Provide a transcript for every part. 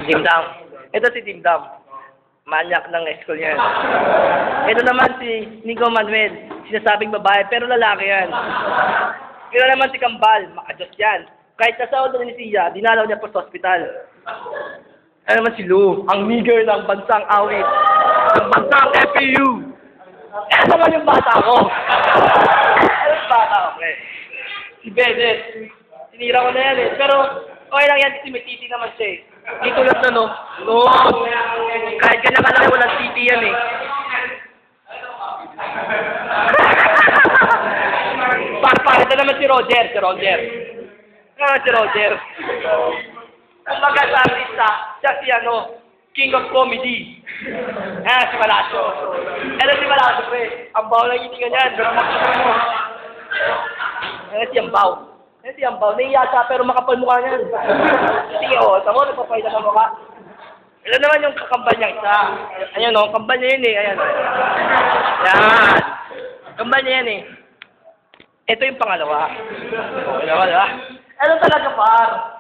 Team Dam. Ito si Team Dam. Manyak ng school yan. Ito naman si Nico Manuel. Sinasabing babae, pero lalaki yan. Ito naman si Kambal. Makajos yan. Kahit nasa odo ni siya, dinalaw niya po sa ospital. Ano naman si Lou, ang nigger ng bansang awit. Ng bansang FPU. Ano naman yung bata ko? Ano yung bata ko, pre? Si Bennett. Sinira ko na yan eh. Pero, okay lang yan kasi may titi naman siya eh. Di tulad na, no? No! Kahit ganyan kalaki, walang titi yan eh. Ito naman si Roger. Ito naman si Roger. Kumbaga sa artista, siya si King of Comedy. Si Malacio. Si Malacio, pre. Ang baw lang hindi ganyan. Si Ambaw. Si Ambaw. Naiya siya, pero makapal mukha niyan. Sige, tamo, nagpapahita ng mukha. Ilan naman yung kakambal niya isa? Ayan, kambal niya yun eh. Ayan, yan. Kambal niya yan eh. Ito yung pangalawa. Wala. Ano talaga, par?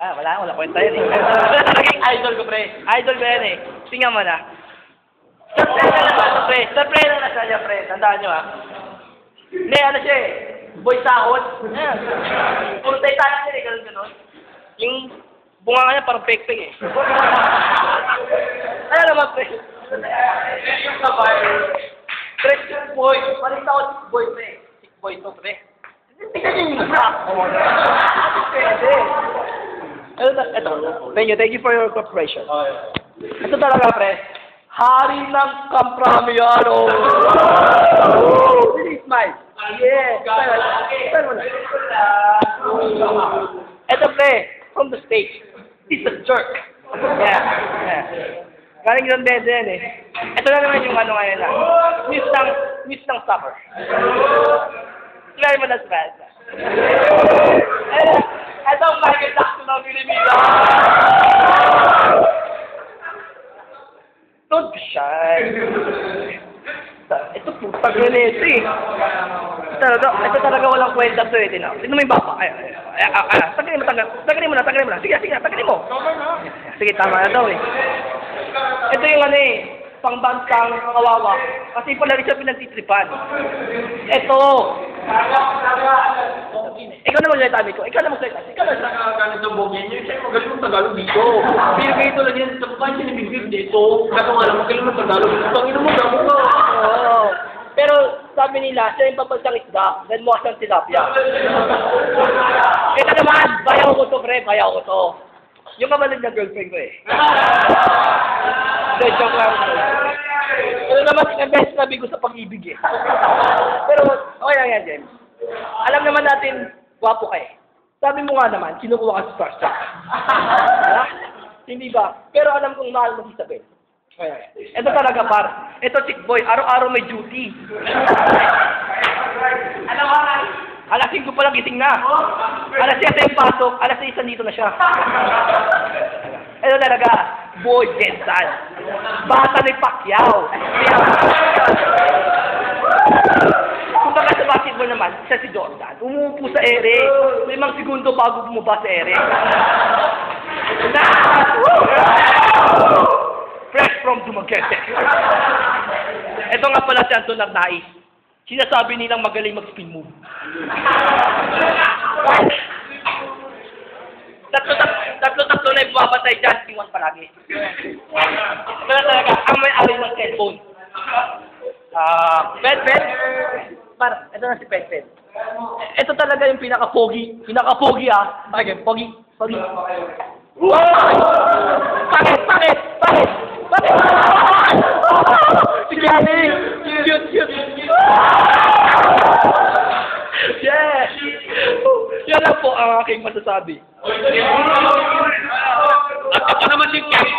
Wala kwenta yan eh. Wala talagang idol ko, pre. Idol ko yan eh. Tingnan mo na. Surprise na siya, pre. Tandaan nyo, ha. Hindi, siya eh. Boy sahod. Puro tayo siya eh. Ganun. Yung bunga nga niya parang pek-pek eh. Ano naman, pre? Yung kabay. Pre, sick boy. Palit ako sick boy, pre. Sick boy to, pre. Tingnan niyo yung mukha. Thank you for your cooperation. Ito talaga, pre. Hari ng Kampramiano. Really smile. Yeah. Ito, pre. From the stage. He's a jerk. Yeah. Galing yung dead yan eh. Ito na naman yung ngayon na. Miss ng summer. Try mo na smile. Ito ang Michael Jackson ng Pilipinas. Don't be shy. Ito putang yun eh. Ito talaga walang kwenta to eh. Tignan mo yung baba. Tagalin mo na. Sige, tagalin mo. Sige, tama na daw eh. Ito yung pangbansang kawawa. Kasi pala rin siya pinagtitripan. Ito. Ikaw na magsalita, Miko. Ikaw na magsalita. Ganito bogyan niyo. Siya magaling ng Tagalog dito. Pero kayo lang yan. Sa mukha siya nabibig dito. Kaso nga lang, magaling ng Tagalog. Tangin mo, damo ka. Oo. Pero sabi nila, siya yung papansang isda. Dahil mukha siyang tilapia. Ito naman, bayaw ko to, pre. Bayaw ko to. Yung kabalad na girlfriend ko eh. Joke lang. Ito naman, yung best sabi ko sa pag-ibig eh. Pero, okay lang yan, James. Alam naman natin, gwapo ka eh. Sabi mo nga naman, kinukuha ka sa Starstruck. Hindi ba? Pero alam kong mahal mo si Isabel. Ito talaga, par. Ito, chick boy. Araw-araw may duty. Ano ba? Alas 5 pa lang gising na. Alas 7 yung pasok. Alas 6 dito na siya. Ito talaga, boy Jensen. Bata ni Pacquiao. Kung baka sa basketball naman, siya si Jordan. Umuupo sa ere. 5 segundo bago bumaba sa ere. Fresh from Dumaguete. Ito nga pala si Anton Arnaiz. Sinasabi nilang magaling mag-spin move. Tatlo na yung bumabatay dyan. Iwan palagi. Ito na talaga, ang may-ari ng cellphone. Pet. Ito na si Pet. Ito talaga yung pinaka-pogi. Pinaka-pogi ah. Okay, pogi. Bakit? Sigani! Cute! Yes! Yan lang po ang aking masasabi. At ako naman din kaya